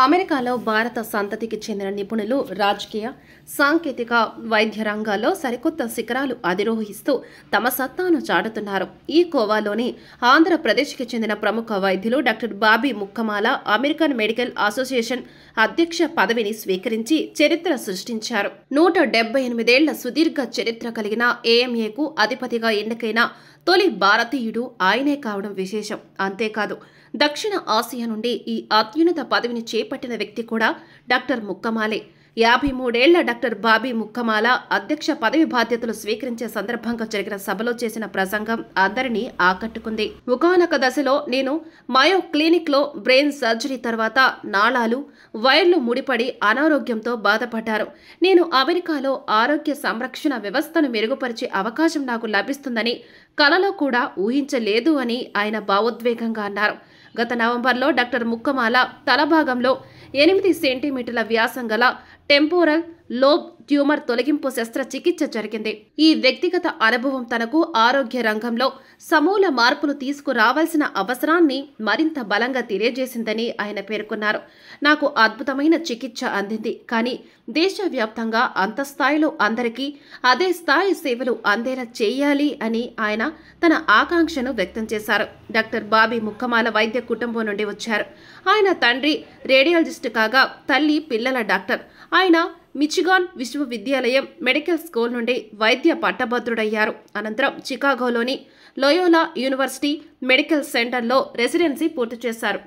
అమెరికాలో భారత సంతతికి చెందిన నిపుణులు రాజకీయ, సాంకేతిక, వైద్య రంగాల్లో సరికొత్త శిఖరాలు అధిరోహిస్తూ తమ సత్తాను చాటుతున్నారు. ఈ కోవాలోని ఆంధ్రప్రదేశ్కి చెందిన ప్రముఖ వైద్యులు doctor Bobby Mukkamala American medical association అధ్యక్ష పదవిని స్వీకరించి చరిత్ర సృష్టించారు. 178 ఏళ్ల సుదీర్ఘ చరిత్ర కలిగిన ఏఎంఏకు అధిపతిగా ఎన్నికైన తొలి భారతీయుడు ఆయనే కావడం విశేషం. అంతేకాదు, దక్షిణ ఆసియా నుండి ఈ అత్యున్నత పదవిని చేపట్టిన వ్యక్తి కూడా డాక్టర్ ముక్కమాలే. 53 ఏళ్ల డాక్టర్ బాబీ ముక్కమాల అధ్యక్ష పదవి బాధ్యతలు స్వీకరించే సందర్భంగా జరిగిన సభలో చేసిన ప్రసంగం అందరినీ ఆకట్టుకుంది. ఒకానొక దశలో నేను మయో క్లినిక్లో బ్రెయిన్ సర్జరీ తర్వాత నాళాలు, వైర్లు ముడిపడి అనారోగ్యంతో బాధపడ్డారు. నేను అమెరికాలో ఆరోగ్య సంరక్షణ వ్యవస్థను మెరుగుపరిచే అవకాశం నాకు లభిస్తుందని కలలో కూడా ఊహించలేదు అని ఆయన భావోద్వేగంగా అన్నారు. గత నవంబర్లో డాక్టర్ ముక్కమాల తల భాగంలో 8 సెంటీమీటర్ల వ్యాసం గల టెంపోరల్ లోబ్ ట్యూమర్ తొలగింపు శస్త్రచికిత్స జరిగింది. ఈ వ్యక్తిగత అనుభవం తనకు ఆరోగ్య రంగంలో సమూల మార్పులు తీసుకురావాల్సిన అవసరాన్ని మరింత బలంగా తెలియజేసిందని ఆయన పేర్కొన్నారు. నాకు అద్భుతమైన చికిత్స అందింది, కానీ దేశవ్యాప్తంగా అంత స్థాయిలో అందరికీ అదే స్థాయి సేవలు అందేలా చేయాలి అని ఆయన తన ఆకాంక్షను వ్యక్తం చేశారు. డాక్టర్ బాబీ ముక్కమాల వైద్య కుటుంబం నుండి వచ్చారు. ఆయన తండ్రి రేడియాలజిస్ట్ కాగా తల్లి పిల్లల డాక్టర్. ఆయన మిచిగాన్ విశ్వవిద్యాలయం మెడికల్ స్కూల్ నుండి వైద్య పట్టభద్రుడయ్యారు. అనంతరం చికాగోలోని లోయోలా యూనివర్సిటీ మెడికల్ సెంటర్లో రెసిడెన్సీ పూర్తి చేశారు.